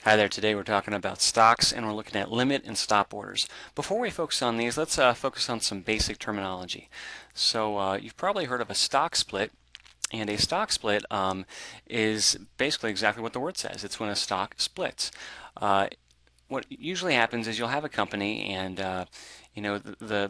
Hi there, today we're talking about stocks and we're looking at limit and stop orders. Before we focus on these, let's focus on some basic terminology. So you've probably heard of a stock split, and a stock split is basically exactly what the word says. It's when a stock splits. Uh, what usually happens is you'll have a company and the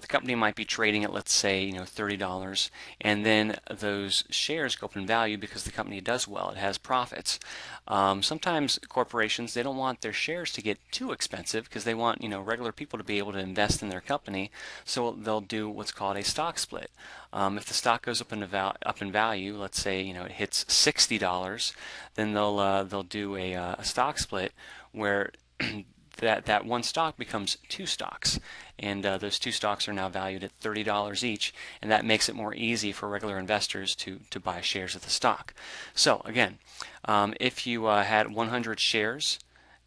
company might be trading at, let's say, $30, and then those shares go up in value because the company does well, it has profits. Sometimes corporations, they don't want their shares to get too expensive because they want regular people to be able to invest in their company, so they'll do what's called a stock split. If the stock goes up in value, let's say it hits $60, then they'll do a stock split where that one stock becomes two stocks, and those two stocks are now valued at $30 each, and that makes it more easy for regular investors to buy shares of the stock. So again, if you had 100 shares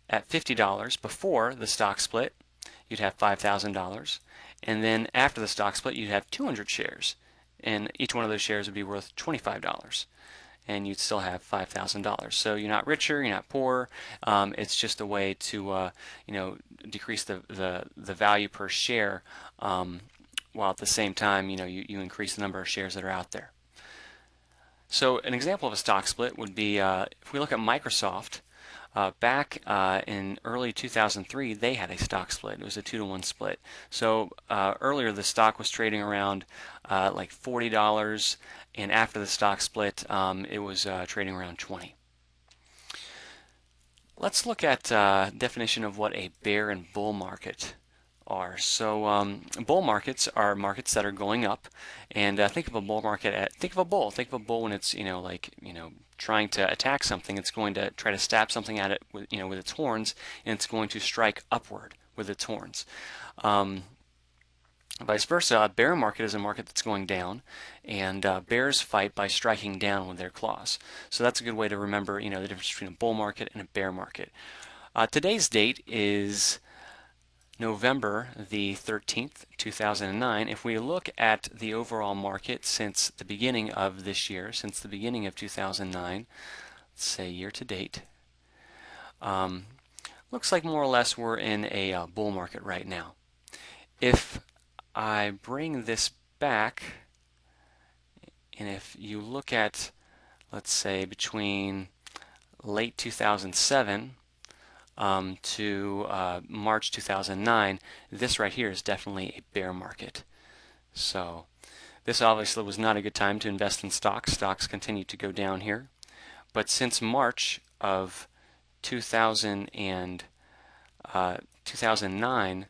at $50 before the stock split, you'd have $5,000, and then after the stock split, you'd have 200 shares, and each one of those shares would be worth $25, and you'd still have $5,000. So you're not richer, you're not poorer. It's just a way to decrease the value per share, while at the same time you increase the number of shares that are out there. So an example of a stock split would be if we look at Microsoft. Back in early 2003, they had a stock split. It was a 2-to-1 split. So earlier, the stock was trading around like $40, and after the stock split, it was trading around 20. Let's look at definition of what a bear and bull market are. So bull markets are markets that are going up, and think of a bull market think of a bull. Think of a bull when it's trying to attack something. It's going to try to stab something at it with its horns, and it's going to strike upward with its horns. Vice versa, a bear market is a market that's going down, and bears fight by striking down with their claws. So that's a good way to remember the difference between a bull market and a bear market. Today's date is November the 13th, 2009. If we look at the overall market since the beginning of this year, since the beginning of 2009, let's say year to date, looks like more or less we're in a bull market right now. If I bring this back, and if you look at, let's say, between late 2007 to March 2009, this right here is definitely a bear market. So this obviously was not a good time to invest in stocks. Stocks continue to go down here. But since March of 2009,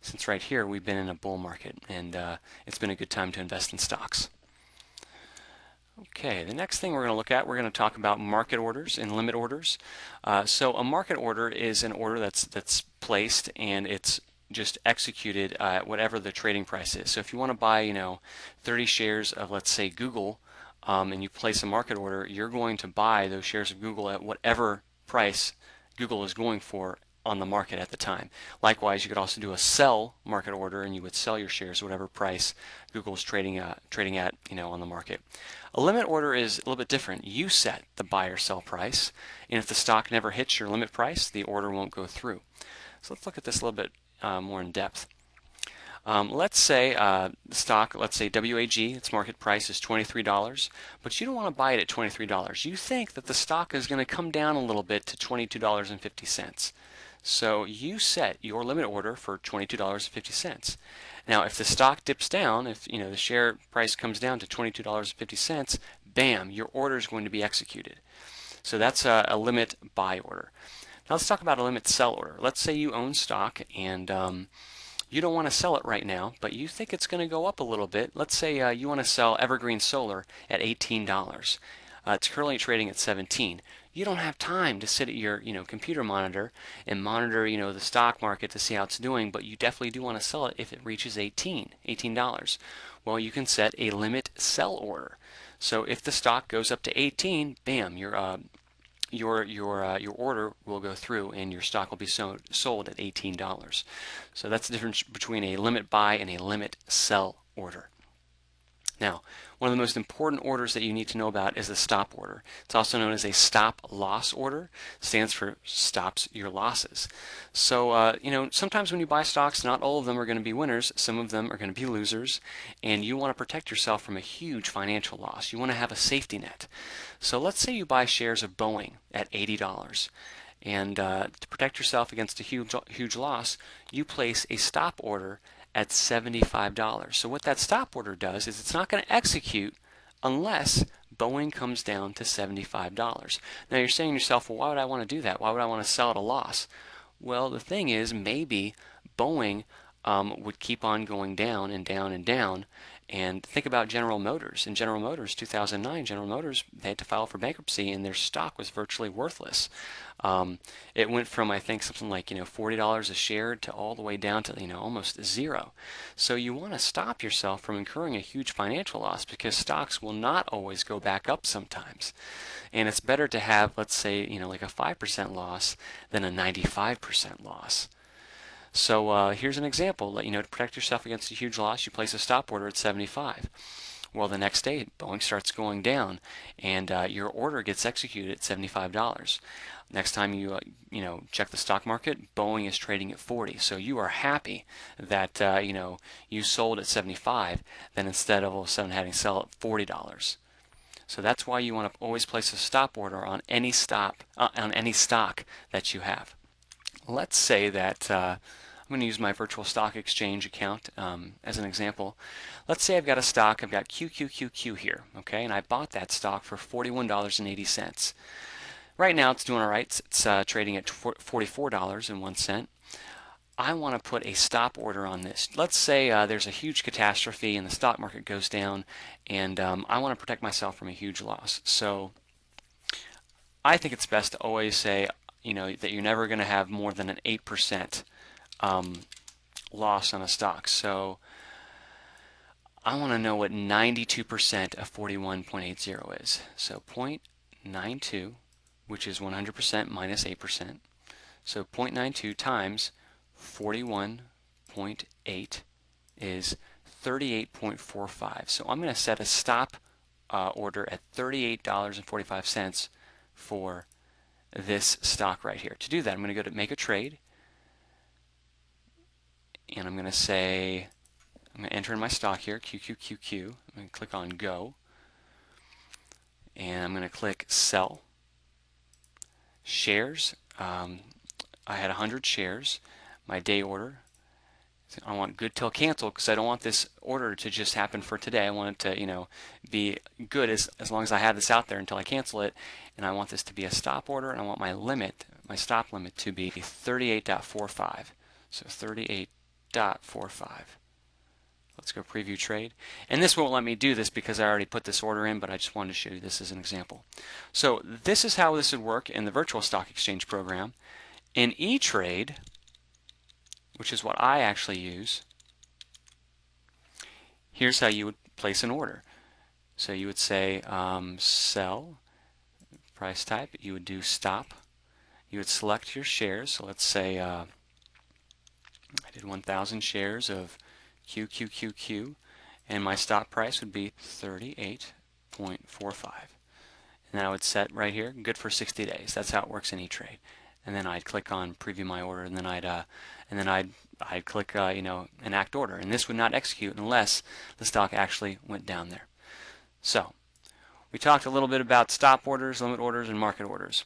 since right here, we've been in a bull market, and it's been a good time to invest in stocks. Okay, the next thing we're going to look at, we're going to talk about market orders and limit orders. So a market order is an order that's placed, and it's just executed at whatever the trading price is. So if you want to buy 30 shares of, let's say, Google, and you place a market order, you're going to buy those shares of Google at whatever price Google is going for on the market at the time. Likewise, you could also do a sell market order, and you would sell your shares at whatever price Google is trading at on the market. A limit order is a little bit different. You set the buy or sell price, and if the stock never hits your limit price, the order won't go through. So let's look at this a little bit more in depth. Let's say the stock, let's say WAG, its market price is $23, but you don't want to buy it at $23. You think that the stock is going to come down a little bit to $22.50. So you set your limit order for $22.50. Now, if the stock dips down, if the share price comes down to $22.50, bam, your order is going to be executed. So that's a limit buy order. Now let's talk about a limit sell order. Let's say you own stock and you don't want to sell it right now, but you think it's going to go up a little bit. Let's say you want to sell Evergreen Solar at $18. It's currently trading at 17. You don't have time to sit at your computer monitor and monitor the stock market to see how it's doing, but you definitely do want to sell it if it reaches $18. Well, you can set a limit sell order. So if the stock goes up to 18, bam, your order will go through and your stock will be sold at $18. So that's the difference between a limit buy and a limit sell order. Now, one of the most important orders that you need to know about is a stop order. It's also known as a stop loss order. It stands for stops your losses. So, sometimes when you buy stocks, not all of them are going to be winners. Some of them are going to be losers, and you want to protect yourself from a huge financial loss. You want to have a safety net. So let's say you buy shares of Boeing at $80. And to protect yourself against a huge loss, you place a stop order at $75. So what that stop order does is it's not going to execute unless Boeing comes down to $75. Now you're saying to yourself, well, why would I want to do that? Why would I want to sell at a loss? Well, the thing is, maybe Boeing would keep on going down and down and down. And think about General Motors. In General Motors, 2009, General Motors, they had to file for bankruptcy, and their stock was virtually worthless. It went from, I think, something like $40 a share to all the way down to almost zero. So you want to stop yourself from incurring a huge financial loss, because stocks will not always go back up sometimes. And it's better to have, let's say, like a 5% loss than a 95% loss. So here's an example. To protect yourself against a huge loss, you place a stop order at 75. Well, the next day, Boeing starts going down, and your order gets executed at $75. Next time you check the stock market, Boeing is trading at 40. So you are happy that you sold at 75, then instead of all of a sudden having to sell at $40. So that's why you want to always place a stop order on any stock that you have. Let's say that I'm going to use my virtual stock exchange account as an example. Let's say I've got a stock, I've got QQQQ here, okay, and I bought that stock for $41.80. Right now it's doing all right. It's trading at $44.01. I want to put a stop order on this. Let's say there's a huge catastrophe and the stock market goes down, and I want to protect myself from a huge loss. So I think it's best to always say, that you're never going to have more than an 8% loss on a stock. So I want to know what 92% of 41.80 is. So 0.92, which is 100% minus 8%. So 0.92 times 41.8 is 38.45. So I'm going to set a stop order at $38.45 for this stock right here. To do that, I'm going to go to make a trade, and I'm going to say, I'm going to enter in my stock here, QQQQ. I'm going to click on Go, and I'm going to click Sell. Shares, I had 100 shares. My day order, I want good till cancel, because I don't want this order to just happen for today. I want it to, be good as long as I have this out there until I cancel it. And I want this to be a stop order, and I want my limit, my stop limit, to be 38.45. So 38.45. Let's go preview trade. And this won't let me do this because I already put this order in, but I just wanted to show you this as an example. So this is how this would work in the virtual stock exchange program. In E-Trade, which is what I actually use, here's how you would place an order. So you would say sell, price type, you would do stop, you would select your shares. So let's say I did 1,000 shares of QQQQ, and my stop price would be 38.45. And I would set right here, good for 60 days. That's how it works in E-Trade. And then I'd click on preview my order, and then I'd click enact order, and this would not execute unless the stock actually went down there. So we talked a little bit about stop orders, limit orders, and market orders.